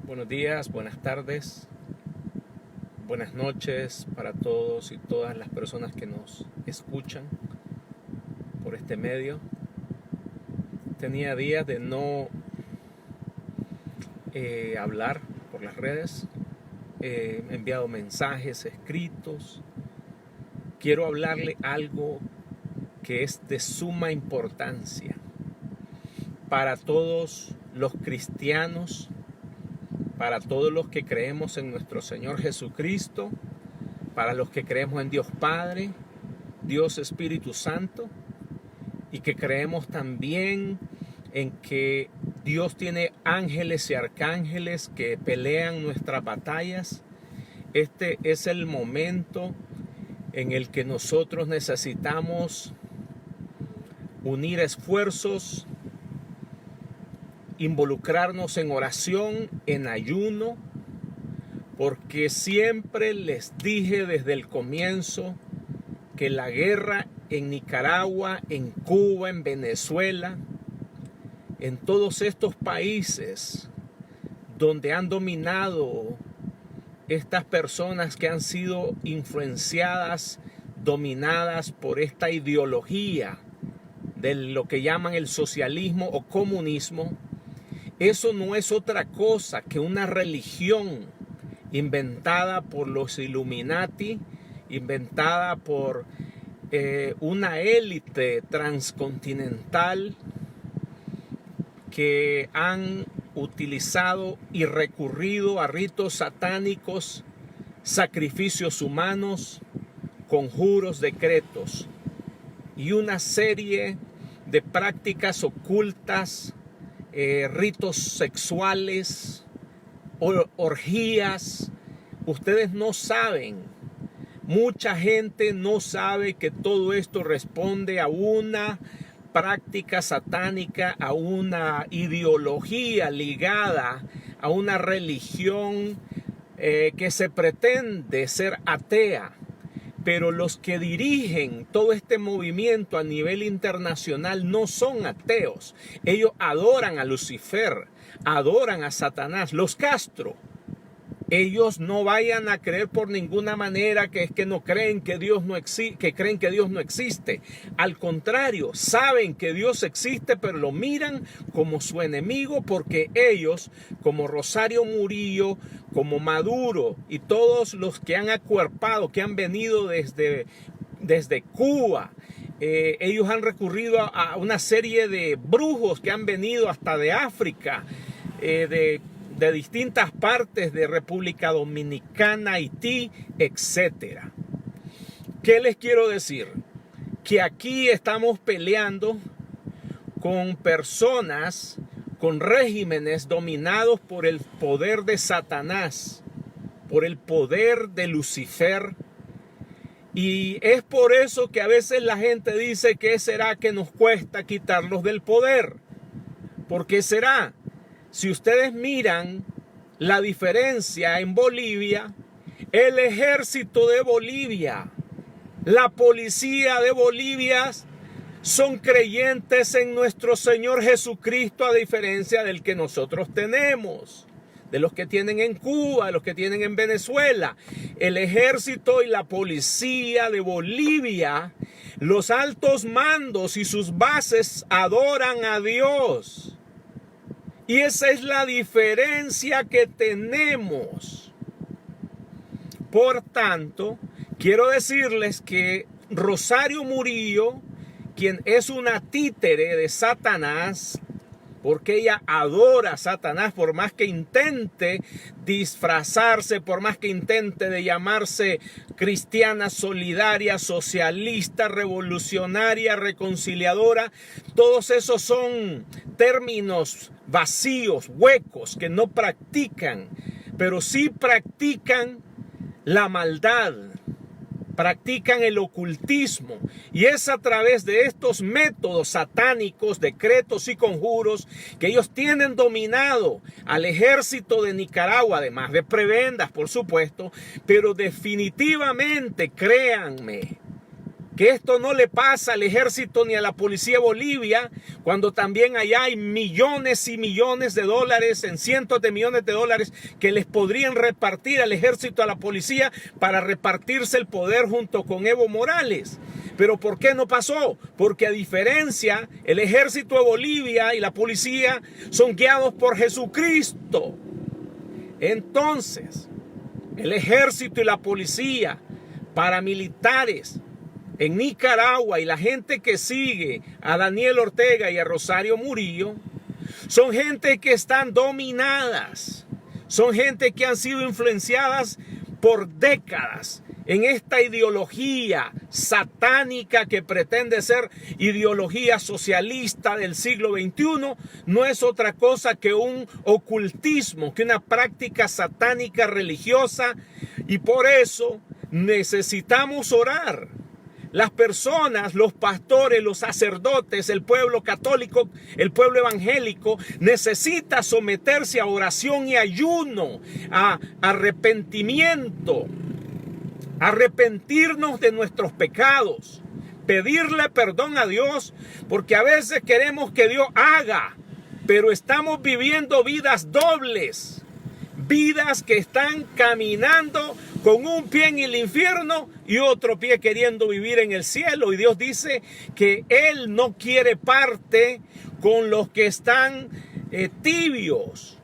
Buenos días, buenas tardes, buenas noches para todos y todas las personas que nos escuchan por este medio. Tenía días de no hablar por las redes. He enviado mensajes escritos. Quiero hablarle algo que es de suma importancia para todos los cristianos, para todos los que creemos en nuestro Señor Jesucristo, para los que creemos en Dios Padre, Dios Espíritu Santo, y que creemos también en que Dios tiene ángeles y arcángeles que pelean nuestras batallas. Este es el momento en el que nosotros necesitamos unir esfuerzos, involucrarnos en oración, en ayuno, porque siempre les dije desde el comienzo que la guerra en Nicaragua, en Cuba, en Venezuela, en todos estos países donde han dominado estas personas que han sido influenciadas, dominadas por esta ideología de lo que llaman el socialismo o comunismo, eso no es otra cosa que una religión inventada por los Illuminati, inventada por una élite transcontinental que han utilizado y recurrido a ritos satánicos, sacrificios humanos, conjuros, decretos y una serie de prácticas ocultas, ritos sexuales, orgías. Ustedes no saben, mucha gente no sabe que todo esto responde a una práctica satánica, a una ideología ligada a una religión que se pretende ser atea. Pero los que dirigen todo este movimiento a nivel internacional no son ateos. Ellos adoran a Lucifer, adoran a Satanás, los Castro. Ellos no vayan a creer por ninguna manera que es que no creen que Dios no existe, que creen que Dios no existe. Al contrario, saben que Dios existe, pero lo miran como su enemigo porque ellos, como Rosario Murillo, como Maduro y todos los que han acuerpado, que han venido desde Cuba, ellos han recurrido a una serie de brujos que han venido hasta de África, de distintas partes de República Dominicana, Haití, etc. ¿Qué les quiero decir? Que aquí estamos peleando con personas, con regímenes dominados por el poder de Satanás, por el poder de Lucifer. Y es por eso que a veces la gente dice, ¿qué será que nos cuesta quitarlos del poder? ¿Por qué será? Si ustedes miran la diferencia en Bolivia, el ejército de Bolivia, la policía de Bolivia son creyentes en nuestro Señor Jesucristo, a diferencia del que nosotros tenemos, de los que tienen en Cuba, de los que tienen en Venezuela. El ejército y la policía de Bolivia, los altos mandos y sus bases adoran a Dios. Y esa es la diferencia que tenemos. Por tanto, quiero decirles que Rosario Murillo, quien es una títere de Satanás, porque ella adora a Satanás, por más que intente disfrazarse, por más que intente de llamarse cristiana, solidaria, socialista, revolucionaria, reconciliadora, todos esos son términos vacíos, huecos, que no practican, pero sí practican la maldad, practican el ocultismo, y es a través de estos métodos satánicos, decretos y conjuros que ellos tienen dominado al ejército de Nicaragua, además de prebendas, por supuesto, pero definitivamente, créanme, Que esto no le pasa al ejército ni a la policía de Bolivia, cuando también allá hay millones y millones de dólares, en cientos de millones de dólares, que les podrían repartir al ejército, a la policía, para repartirse el poder junto con Evo Morales. Pero ¿por qué no pasó? Porque a diferencia, el ejército de Bolivia y la policía son guiados por Jesucristo. Entonces, el ejército y la policía, paramilitares, en Nicaragua y la gente que sigue a Daniel Ortega y a Rosario Murillo son gente que están dominadas, son gente que han sido influenciadas por décadas en esta ideología satánica que pretende ser ideología socialista del siglo XXI. No es otra cosa que un ocultismo, que una práctica satánica religiosa, y por eso necesitamos orar. Las personas, los pastores, los sacerdotes, el pueblo católico, el pueblo evangélico necesita someterse a oración y ayuno, a arrepentimiento, arrepentirnos de nuestros pecados, pedirle perdón a Dios, porque a veces queremos que Dios haga, pero estamos viviendo vidas dobles, vidas que están caminando con un pie en el infierno y otro pie queriendo vivir en el cielo. Y Dios dice que Él no quiere parte con los que están tibios.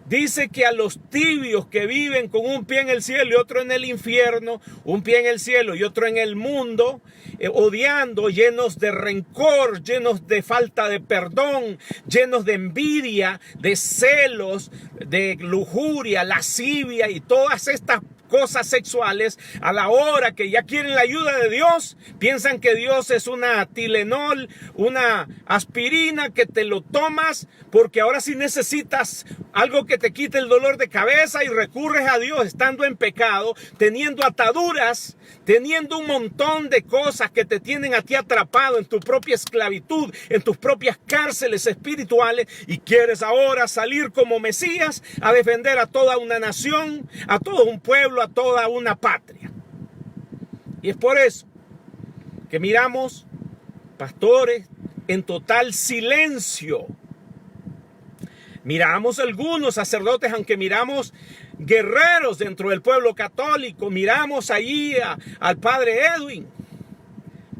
Dice que a los tibios que viven con un pie en el cielo y otro en el infierno, un pie en el cielo y otro en el mundo, odiando, llenos de rencor, llenos de falta de perdón, llenos de envidia, de celos, de lujuria, lascivia y todas estas cosas sexuales, a la hora que ya quieren la ayuda de Dios, piensan que Dios es una Tylenol, una aspirina que te lo tomas porque ahora sí necesitas algo que te quite el dolor de cabeza, y recurres a Dios estando en pecado, teniendo ataduras, teniendo un montón de cosas que te tienen a ti atrapado en tu propia esclavitud, en tus propias cárceles espirituales, y quieres ahora salir como Mesías a defender a toda una nación, a todo un pueblo, a toda una patria. Y es por eso que miramos pastores en total silencio. Miramos algunos sacerdotes, aunque miramos guerreros dentro del pueblo católico. Miramos allí al padre Edwin,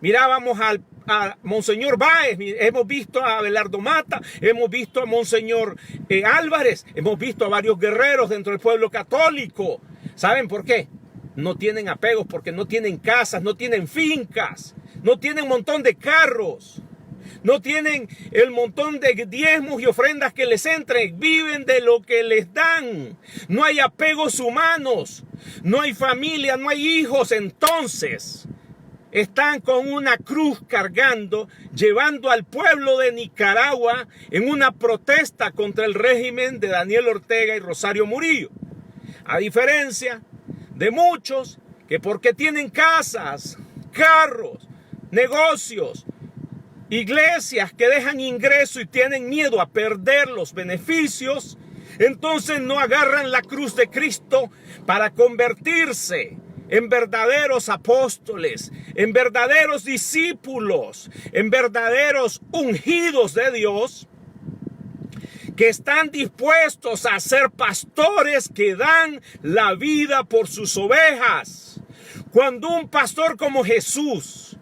mirábamos a Monseñor Báez, hemos visto a Abelardo Mata, hemos visto a Monseñor Álvarez, hemos visto a varios guerreros dentro del pueblo católico. ¿Saben por qué? No tienen apegos, porque no tienen casas, no tienen fincas, no tienen un montón de carros, no tienen el montón de diezmos y ofrendas que les entren, viven de lo que les dan. No hay apegos humanos, no hay familia, no hay hijos. Entonces están con una cruz cargando, llevando al pueblo de Nicaragua en una protesta contra el régimen de Daniel Ortega y Rosario Murillo. A diferencia de muchos que porque tienen casas, carros, negocios, iglesias que dejan ingreso y tienen miedo a perder los beneficios, entonces no agarran la cruz de Cristo para convertirse en verdaderos apóstoles, en verdaderos discípulos, en verdaderos ungidos de Dios, que están dispuestos a ser pastores que dan la vida por sus ovejas. Cuando un pastor como Jesús,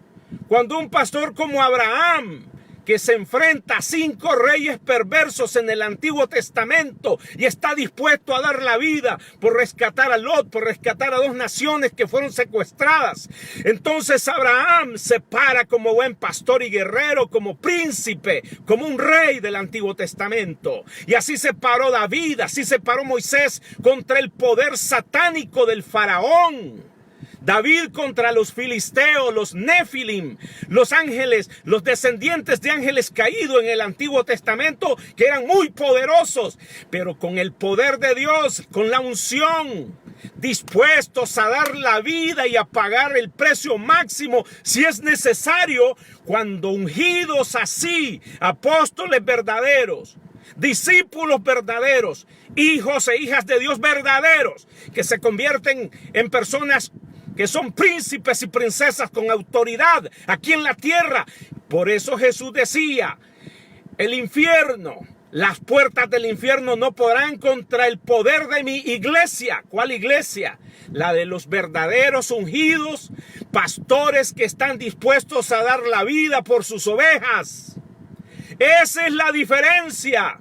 cuando un pastor como Abraham, que se enfrenta a 5 reyes perversos en el Antiguo Testamento y está dispuesto a dar la vida por rescatar a Lot, por rescatar a 2 naciones que fueron secuestradas, entonces Abraham se para como buen pastor y guerrero, como príncipe, como un rey del Antiguo Testamento. Y así se paró David, así se paró Moisés contra el poder satánico del faraón. David contra los filisteos, los nefilim, los ángeles, los descendientes de ángeles caídos en el Antiguo Testamento, que eran muy poderosos, pero con el poder de Dios, con la unción, dispuestos a dar la vida y a pagar el precio máximo si es necesario, cuando ungidos así, apóstoles verdaderos, discípulos verdaderos, hijos e hijas de Dios verdaderos, que se convierten en personas que son príncipes y princesas con autoridad aquí en la tierra. Por eso Jesús decía, el infierno, las puertas del infierno no podrán contra el poder de mi iglesia. ¿Cuál iglesia? La de los verdaderos ungidos, pastores que están dispuestos a dar la vida por sus ovejas. Esa es la diferencia,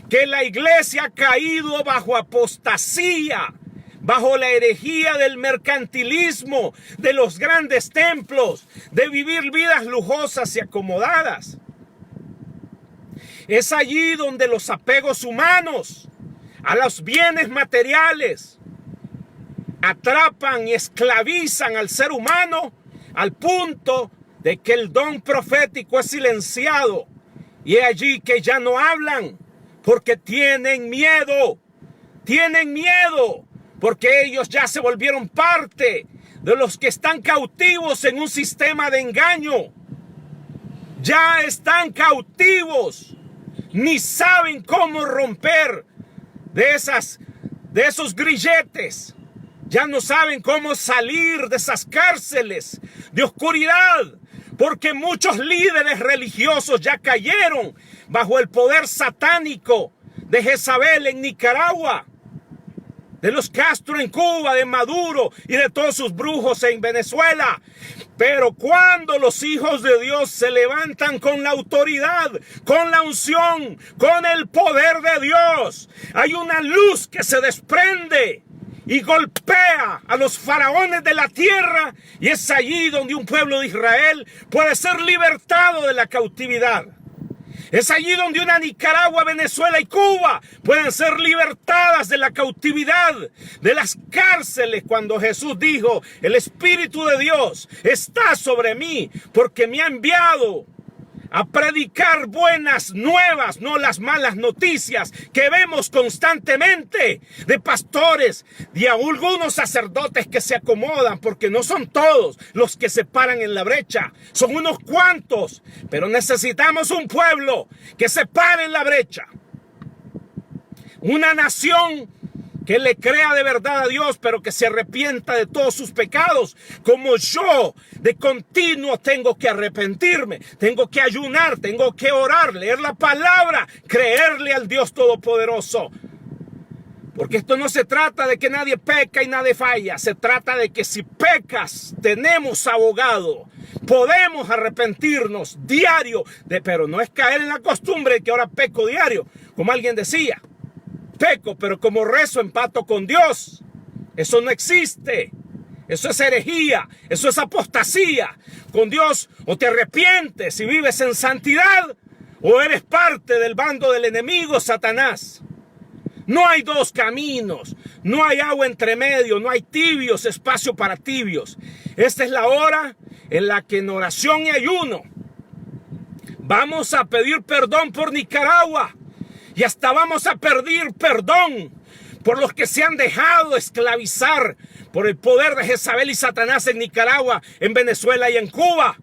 que la iglesia ha caído bajo apostasía, bajo la herejía del mercantilismo, de los grandes templos, de vivir vidas lujosas y acomodadas. Es allí donde los apegos humanos a los bienes materiales atrapan y esclavizan al ser humano al punto de que el don profético es silenciado. Y es allí que ya no hablan porque tienen miedo. Tienen miedo porque ellos ya se volvieron parte de los que están cautivos en un sistema de engaño. Ya están cautivos. Ni saben cómo romper de esos grilletes. Ya no saben cómo salir de esas cárceles de oscuridad, porque muchos líderes religiosos ya cayeron bajo el poder satánico de Jezabel en Nicaragua, de los Castro en Cuba, de Maduro y de todos sus brujos en Venezuela. Pero cuando los hijos de Dios se levantan con la autoridad, con la unción, con el poder de Dios, hay una luz que se desprende y golpea a los faraones de la tierra, y es allí donde un pueblo de Israel puede ser libertado de la cautividad. Es allí donde una Nicaragua, Venezuela y Cuba pueden ser libertadas de la cautividad, de las cárceles, cuando Jesús dijo, el Espíritu de Dios está sobre mí porque me ha enviado a predicar buenas nuevas, no las malas noticias que vemos constantemente de pastores y algunos sacerdotes que se acomodan, porque no son todos los que se paran en la brecha, son unos cuantos, pero necesitamos un pueblo que se pare en la brecha, una nación que le crea de verdad a Dios, pero que se arrepienta de todos sus pecados, como yo de continuo tengo que arrepentirme, tengo que ayunar, tengo que orar, leer la palabra, creerle al Dios Todopoderoso. Porque esto no se trata de que nadie peca y nadie falla, se trata de que si pecas, tenemos abogado, podemos arrepentirnos diario, pero no es caer en la costumbre de que ahora peco diario, como alguien decía. Peco, pero como rezo empato con Dios. Eso no existe. Eso es herejía. Eso es apostasía. Con Dios o te arrepientes y vives en santidad, o eres parte del bando del enemigo, Satanás. No hay dos caminos. No hay agua entre medio. No hay tibios, espacio para tibios. Esta es la hora en la que en oración y ayuno vamos a pedir perdón por Nicaragua. Y hasta vamos a pedir perdón por los que se han dejado esclavizar por el poder de Jezabel y Satanás en Nicaragua, en Venezuela y en Cuba.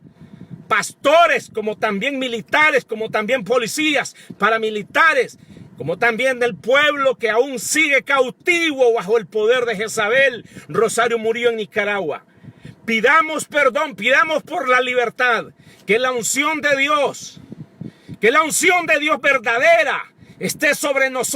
Pastores, como también militares, como también policías, paramilitares, como también del pueblo que aún sigue cautivo bajo el poder de Jezabel. Rosario Murillo en Nicaragua. Pidamos perdón, pidamos por la libertad, que la unción de Dios verdadera esté sobre nosotros.